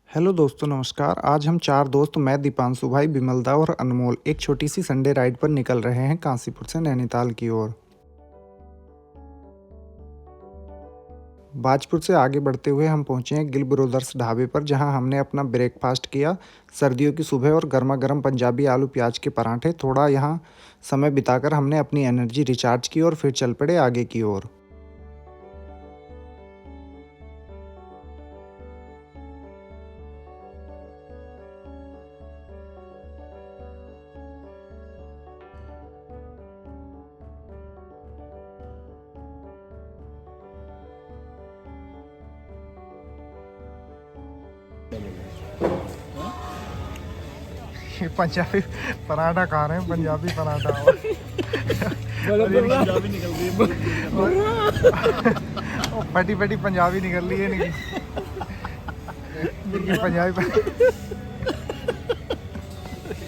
Hello दोस्तों, नमस्कार। आज हम चार दोस्त मैं, दीपांशु भाई, बिमलदा और अनमोल एक छोटी सी संडे राइड पर निकल रहे हैं काशीपुर से नैनीताल की ओर। बाजपुर से आगे बढ़ते हुए हम पहुंचे हैं गिल ब्रोदर्स ढाबे पर, जहां हमने अपना ब्रेकफास्ट किया। सर्दियों की सुबह और गर्मा गर्म पंजाबी आलू प्याज के पराठे। थोड़ा यहां समय बिताकर हमने अपनी एनर्जी रिचार्ज की और फिर चल पड़े आगे की ओर। ये पंजाबी पराठा खा रहे हैं, पंजाबी पराठा। पंजाबी निकल रही और फटी फटी पंजाबी निकल रही है पंजाबी।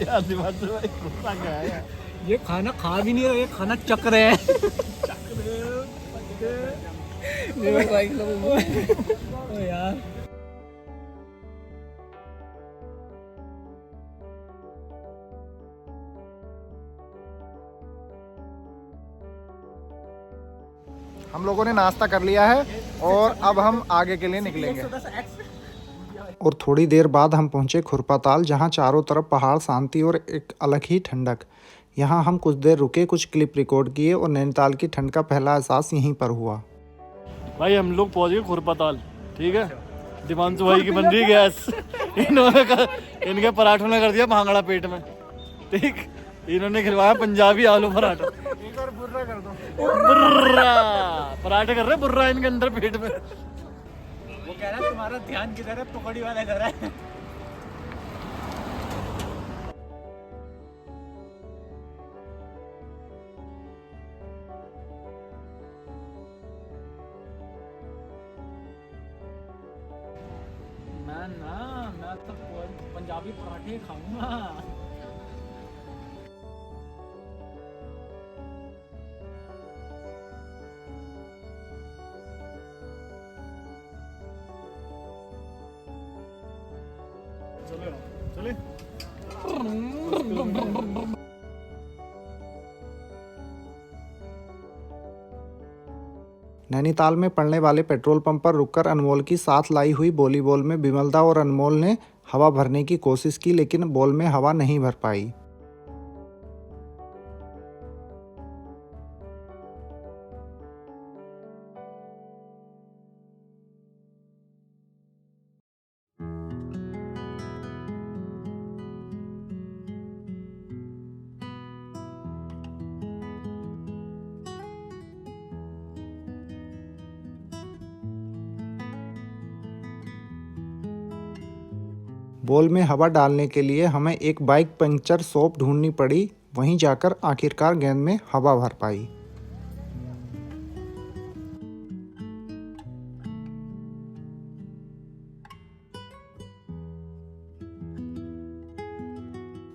यार दिमाग से भाई गुस्सा क्या है यार। ये खाना खा भी नहीं रहे, ये खाना चक रहे हैं। यार हम लोगों ने नाश्ता कर लिया है और अब हम आगे के लिए निकलेंगे। और थोड़ी देर बाद हम पहुंचे खुरपाताल, जहां चारों तरफ पहाड़, शांति और एक अलग ही ठंडक। यहां हम कुछ देर रुके, कुछ क्लिप रिकॉर्ड किए और नैनीताल की ठंड का पहला एहसास यहीं पर हुआ। भाई हम लोग पहुंच गए खुरपाताल, ठीक है। दीपांशु भाई की बन रही गैस। इनके पराठों ने कर दिया भांगड़ा पेट में, ठीक। इन्होंने खिलवाया पंजाबी आलू पराठा। एक बार बुर्रा कर दो। बुर्रा पराठे कर रहे, बुर्रा इनके अंदर पेट में। वो कह रहा है तुम्हारा ध्यान किधर है, पकौड़ी वाला इधर है। मैं तो पंजाबी पराठे खाऊंगा। चले नैनीताल में पड़ने वाले पेट्रोल पंप पर रुककर अनमोल की साथ लाई हुई वॉलीबॉल में बिमलदा और अनमोल ने हवा भरने की कोशिश की, लेकिन बॉल में हवा नहीं भर पाई। बॉल में हवा डालने के लिए हमें एक बाइक पंक्चर शॉप ढूंढनी पड़ी। वहीं जाकर आखिरकार गेंद में हवा भर पाई।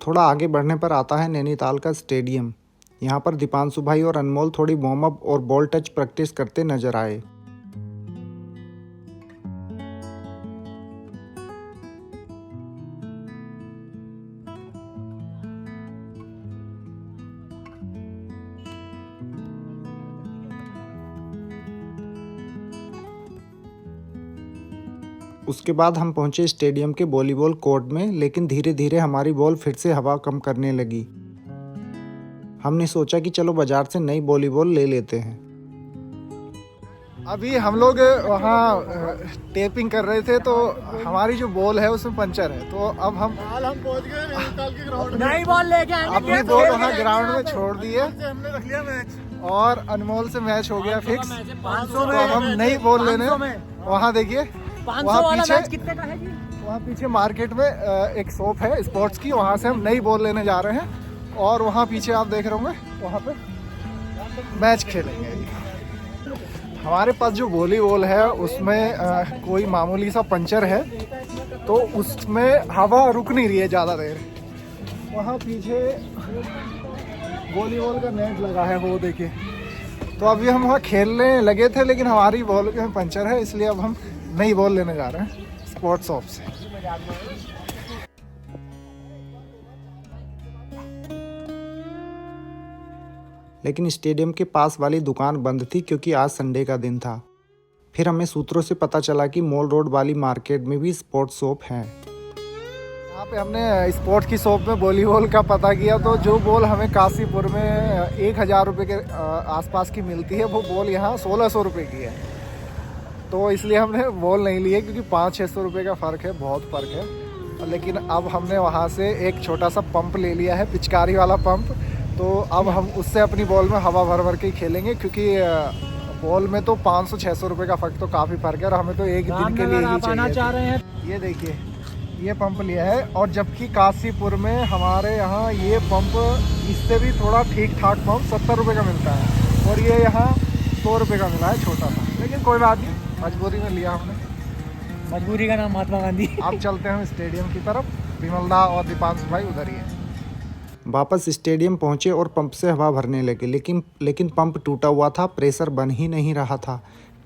थोड़ा आगे बढ़ने पर आता है नैनीताल का स्टेडियम। यहाँ पर दीपांशु भाई और अनमोल थोड़ी वार्म अप और बॉल टच प्रैक्टिस करते नजर आए। उसके बाद हम पहुंचे स्टेडियम के वॉलीबॉल कोर्ट में, लेकिन धीरे धीरे हमारी बॉल फिर से हवा कम करने लगी। हमने सोचा कि चलो बाजार से नई वॉलीबॉल ले लेते हैं। अभी हम लोग वहाँ टेपिंग कर रहे थे, तो हमारी जो बॉल है उसमें पंचर है। तो अब हम पहुंच गए नैनीताल के ग्राउंड में। नई बॉल लेके आएंगे। अपनी बॉल वहाँ ग्राउंड में छोड़ दिए हमने रख लिया मैच और अनमोल से मैच हो गया फिक्स। 500 तो अब हम नई बॉल लेने, वहाँ देखिए 500 वाला मैच कितने का है जी? वहाँ पीछे मार्केट में एक शॉप है स्पोर्ट्स की, वहाँ से हम नई बॉल लेने जा रहे हैं। और वहाँ पीछे आप देख रहे होंगे, वहाँ पे मैच खेलेंगे। हमारे पास जो वॉलीबॉल है उसमें कोई मामूली सा पंचर है, तो उसमें हवा रुक नहीं रही है ज़्यादा देर। वहाँ पीछे वॉलीबॉल का नेट लगा है, वो देखिए। तो अभी हम वहाँ खेलने लगे थे, लेकिन हमारी बॉल में पंचर है, इसलिए अब हम नई बॉल लेने जा रहे हैं स्पोर्ट्स शॉप से। लेकिन स्टेडियम के पास वाली दुकान बंद थी क्योंकि आज संडे का दिन था। फिर हमें सूत्रों से पता चला कि मॉल रोड वाली मार्केट में भी स्पोर्ट्स शॉप है। यहाँ पे हमने स्पोर्ट्स की शॉप में वॉलीबॉल का पता किया तो जो बॉल हमें काशीपुर में 1000 रुपये के आसपास की मिलती है वो बॉल यहाँ 1600 रुपये की है। तो इसलिए हमने बॉल नहीं लिए क्योंकि 500-600 रुपये का फ़र्क है, बहुत फ़र्क है। लेकिन अब हमने वहाँ से एक छोटा सा पंप ले लिया है, पिचकारी वाला पंप। तो अब हम उससे अपनी बॉल में हवा भर भर के खेलेंगे क्योंकि बॉल में तो 500-600 रुपये का फ़र्क तो काफ़ी फ़र्क है और हमें तो एक दिन के लिए ही चाहिए। चाह रहे हैं। ये देखिए ये पंप लिया है और जबकि काशीपुर में हमारे यहाँ ये पंप इससे भी थोड़ा ठीक ठाक पंप 70 रुपये का मिलता है और ये यहाँ 100 रुपये का मिला है छोटा सा। लेकिन कोई बात नहीं, मजबूरी में लिया हमने। मजबूरी का नाम महात्मा गांधी। अब चलते हैं हम स्टेडियम की तरफ। विमलदा और दीपांशु भाई उधर ही है। वापस स्टेडियम पहुंचे और पंप से हवा भरने लगे लेकिन पंप टूटा हुआ था, प्रेशर बन ही नहीं रहा था।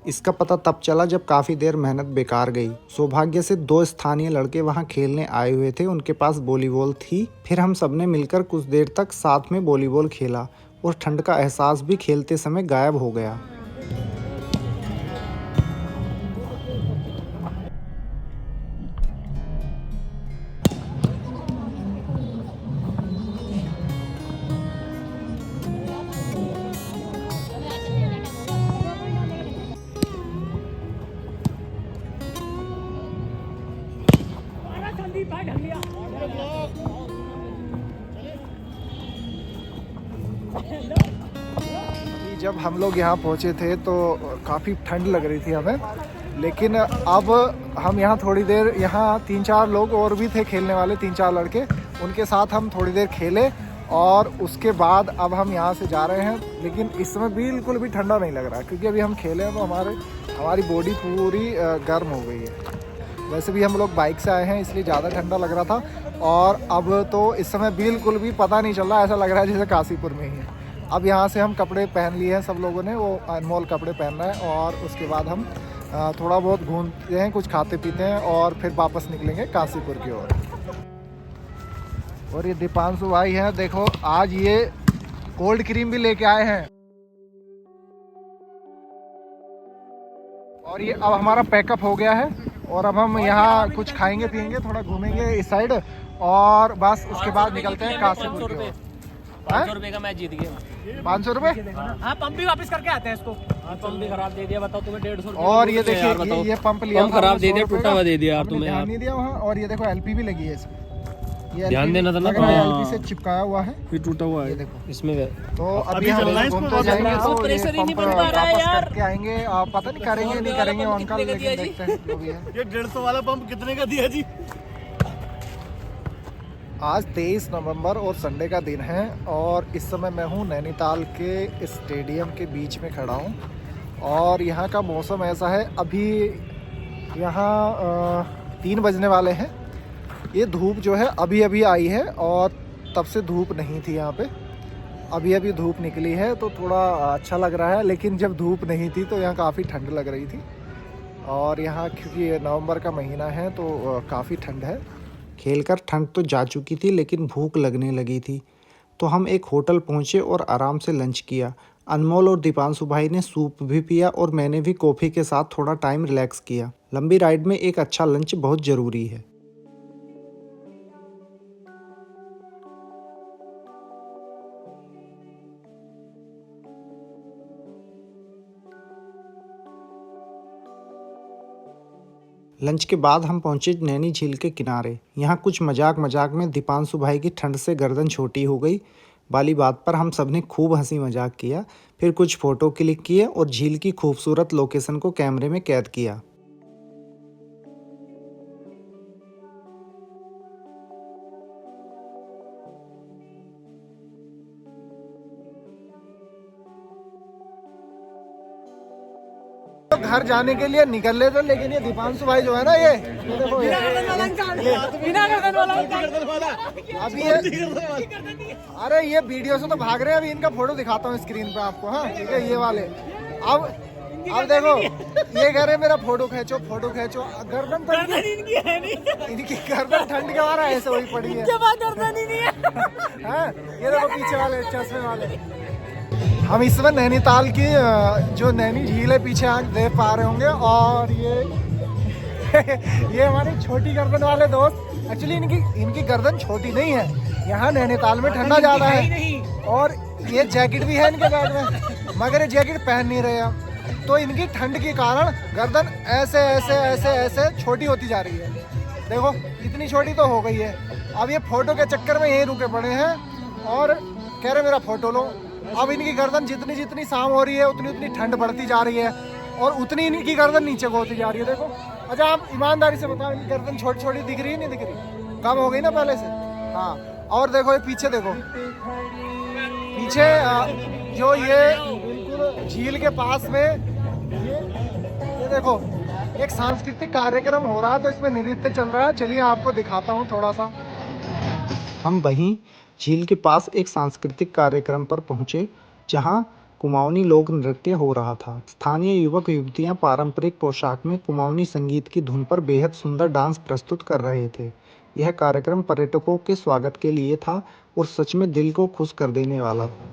इसका पता तब चला जब काफ़ी देर मेहनत बेकार गई। सौभाग्य से 2 स्थानीय लड़के वहां खेलने आए हुए थे, उनके पास वॉलीबॉल थी। फिर हम सबने मिलकर कुछ देर तक साथ में वॉलीबॉल खेला और ठंड का एहसास भी खेलते समय गायब हो गया। जब हम लोग यहाँ पहुँचे थे तो काफ़ी ठंड लग रही थी हमें, लेकिन अब हम यहाँ थोड़ी देर, यहाँ 3-4 लोग और भी थे खेलने वाले, 3-4 लड़के, उनके साथ हम थोड़ी देर खेले और उसके बाद अब हम यहाँ से जा रहे हैं। लेकिन इस समय बिल्कुल भी ठंडा नहीं लग रहा क्योंकि अभी हम खेले हैं तो हमारी बॉडी पूरी गर्म हो गई है। वैसे भी हम लोग बाइक से आए हैं इसलिए ज़्यादा ठंडा लग रहा था और अब तो इस समय बिल्कुल भी पता नहीं चल रहा, ऐसा लग रहा है जैसे काशीपुर में ही है। अब यहाँ से हम कपड़े पहन लिए हैं, सब लोगों ने वो अनमोल कपड़े पहनना है और उसके बाद हम थोड़ा बहुत घूमते हैं, कुछ खाते पीते हैं और फिर वापस निकलेंगे काशीपुर की ओर। और ये दीपांशु भाई हैं, देखो आज ये कोल्ड क्रीम भी लेके आए हैं। और ये अब हमारा पैकअप हो गया है और अब हम यहाँ कुछ खाएंगे पियेंगे, थोड़ा घूमेंगे इस साइड और बस उसके बाद निकलते हैं काशीपुर की ओर। 500 रुपए का मैच जीत गया। 500 रुपए? हाँ, पंप भी वापस करके आते हैं इसको। पंप भी खराब दे दिया, बताओ तुम्हें 150 रुपए। और ये देखिए ये पंप लिया, पंप खराब दे दिया, टूटा हुआ दे दिया तुम्हें, ध्यान नहीं दिया वहाँ। और ये देखो एलपी भी लगी है इसमें, ये ध्यान देना था ना, एलपी से चिपकाया हुआ है, ये टूटा हुआ ये है देखो इसमें। तो अभी हम घूमते जाएंगे तो प्रेशर ही नहीं बन पंप पा रहा है वापस यार। करके आएंगे। आप पता नहीं करेंगे नहीं करेंगे अंकल, लेकिन देखते हैं जो भी है। ये 150 वाला पंप कितने का दिया जी? आज 23 नवंबर और संडे का दिन है और इस समय मैं हूँ नैनीताल के स्टेडियम के बीच में खड़ा हूँ और यहाँ का मौसम ऐसा है, अभी यहाँ 3 बजने वाले हैं। ये धूप जो है अभी अभी आई है और तब से धूप नहीं थी यहाँ पे, अभी अभी धूप निकली है तो थोड़ा अच्छा लग रहा है। लेकिन जब धूप नहीं थी तो यहाँ काफ़ी ठंड लग रही थी और यहाँ क्योंकि नवंबर का महीना है तो काफ़ी ठंड है। खेलकर ठंड तो जा चुकी थी लेकिन भूख लगने लगी थी तो हम एक होटल पहुँचे और आराम से लंच किया। अनमोल और दीपांशु भाई ने सूप भी पिया और मैंने भी कॉफ़ी के साथ थोड़ा टाइम रिलैक्स किया। लंबी राइड में एक अच्छा लंच बहुत ज़रूरी है। लंच के बाद हम पहुंचे नैनी झील के किनारे। यहाँ कुछ मजाक में दीपांशु भाई की ठंड से गर्दन छोटी हो गई वाली बात पर हम सब ने खूब हंसी मजाक किया। फिर कुछ फ़ोटो क्लिक किए और झील की खूबसूरत लोकेशन को कैमरे में कैद किया। घर जाने के लिए निकल ले थे लेकिन ये दीपांशु भाई जो है ना ये देखो अभी ये वीडियो से तो भाग रहे हैं। अभी इनका फोटो दिखाता हूँ स्क्रीन पे आपको। हाँ ठीक है, ये वाले अब अब देखो ये कह रहे मेरा फोटो खींचो गर्दन इनकी है नहीं, इनकी गर्दन ठंड के मारा ऐसे वही पड़ी है। गर्दन ही नहीं है। हाँ, ये देखो पीछे वाले चश्मे वाले। हम इस समय नैनीताल की जो नैनी झील है पीछे आप देख पा रहे होंगे। और ये ये हमारी छोटी गर्दन वाले दोस्त, एक्चुअली इनकी गर्दन छोटी नहीं है, यहाँ नैनीताल में ठंडा ज़्यादा है और ये जैकेट भी है इनके बैग में, मगर ये जैकेट पहन नहीं रहे हैं। तो इनकी ठंड के कारण गर्दन ऐसे ऐसे ऐसे ऐसे छोटी होती जा रही है। देखो इतनी छोटी तो हो गई है। अब ये फोटो के चक्कर में यहीं रुके पड़े हैं और कह रहे मेरा फोटो लो। अब इनकी गर्दन जितनी जितनी शाम हो रही है उतनी उतनी ठंड बढ़ती जा रही है और उतनी इनकी गर्दन नीचे को होती जा रही है। देखो अच्छा आप ईमानदारी से बताओ, इनकी गर्दन छोटी छोटी दिख रही है नहीं दिख रही? कम हो गई ना पहले से। हाँ और देखो ये पीछे देखो, पीछे जो ये बिल्कुल झील के पास में ये देखो एक सांस्कृतिक कार्यक्रम हो रहा है, तो इसमें नृत्य चल रहा है। चलिए आपको दिखाता हूँ थोड़ा सा। हम वहीं झील के पास एक सांस्कृतिक कार्यक्रम पर पहुंचे जहां कुमाऊनी लोक नृत्य हो रहा था। स्थानीय युवक युवतियां पारंपरिक पोशाक में कुमाऊनी संगीत की धुन पर बेहद सुंदर डांस प्रस्तुत कर रहे थे। यह कार्यक्रम पर्यटकों के स्वागत के लिए था और सच में दिल को खुश कर देने वाला था।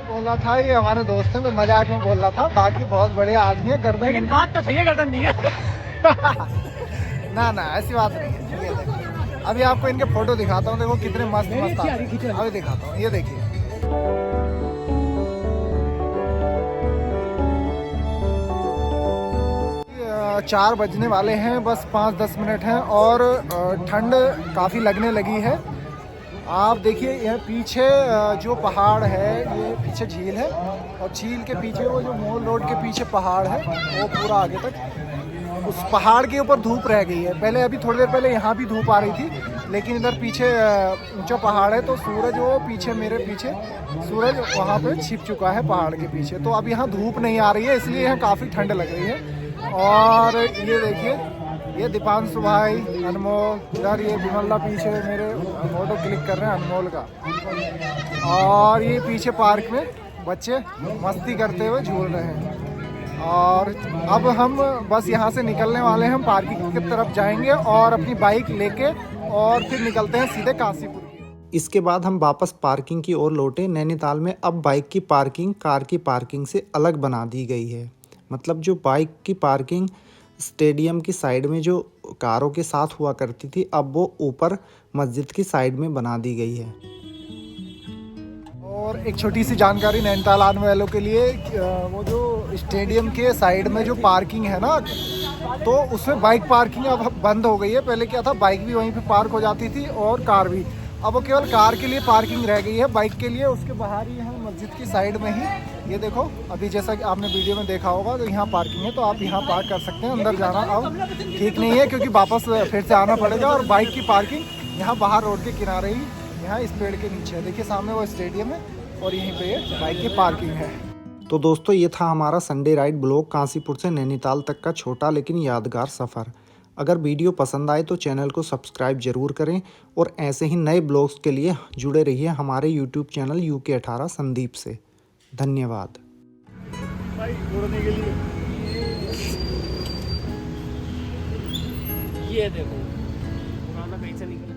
बोला था ये हमारे दोस्त हैं, तो मजाक में बोल रहा था, बाकी बहुत बड़े आदमी है। गर्दन लेकिन बात तो सही है, गर्दन नहीं है। ना ना ऐसी बात नहीं है। ये देखो अभी आपको इनके फोटो दिखाता हूँ, देखो कितने मस्त मस्त आ रहे हैं। अभी दिखाता हूँ, ये देखिए। 4 बजने वाले हैं, बस 5-10 मिनट हैं और ठंड काफ़ी लगने लगी है। आप देखिए यह पीछे जो पहाड़ है, ये पीछे झील है और झील के पीछे वो जो मॉल रोड के पीछे पहाड़ है वो पूरा आगे तक। उस पहाड़ के ऊपर धूप रह गई है। पहले अभी थोड़ी देर पहले यहाँ भी धूप आ रही थी, लेकिन इधर पीछे ऊंचा पहाड़ है तो सूरज वो पीछे मेरे पीछे सूरज वहाँ पे छिप चुका है पहाड़ के पीछे। तो अब यहाँ धूप नहीं आ रही है, इसलिए यहाँ काफ़ी ठंड लग रही है। और ये देखिए ये दीपांशु भाई, अनमोल, इधर ये विमला पीछे मेरे फोटो क्लिक कर रहे हैं अनमोल का। और ये पीछे पार्क में बच्चे मस्ती करते हुए झूल रहे हैं। और अब हम बस यहाँ से निकलने वाले हैं, हम पार्किंग की तरफ जाएंगे और अपनी बाइक लेके और फिर निकलते हैं सीधे काशीपुर की। इसके बाद हम वापस पार्किंग की ओर लौटे। नैनीताल में अब बाइक की पार्किंग कार की पार्किंग से अलग बना दी गई है। मतलब जो बाइक की पार्किंग स्टेडियम की साइड में जो कारों के साथ हुआ करती थी, अब वो ऊपर मस्जिद की साइड में बना दी गई है। और एक छोटी सी जानकारी नैनीताल आने वालों के लिए, वो जो स्टेडियम के साइड में जो पार्किंग है ना, तो उसमें बाइक पार्किंग अब बंद हो गई है। पहले क्या था, बाइक भी वहीं पे पार्क हो जाती थी और कार भी। अब वो केवल कार के लिए पार्किंग रह गई है, बाइक के लिए उसके बाहर ही है मस्जिद की साइड में ही। ये देखो अभी जैसा कि आपने वीडियो में देखा होगा, तो यहाँ पार्किंग है, तो आप यहाँ पार्क कर सकते हैं। अंदर जाना अब ठीक नहीं है क्योंकि वापस फिर से आना पड़ेगा। और बाइक की पार्किंग यहाँ बाहर रोड के किनारे ही, यहाँ इस पेड़ के नीचे है। देखिए सामने वो स्टेडियम है और यहीं पे बाइक की पार्किंग है। तो दोस्तों ये था हमारा संडे राइड ब्लॉग, काशीपुर से नैनीताल तक का छोटा लेकिन यादगार सफ़र। अगर वीडियो पसंद आए तो चैनल को सब्सक्राइब जरूर करें और ऐसे ही नए ब्लॉग्स के लिए जुड़े रहिए हमारे यूट्यूब चैनल UK18 संदीप से। धन्यवाद। भाई उड़ने के लिए। ये देखो पुराना कहीं से निकल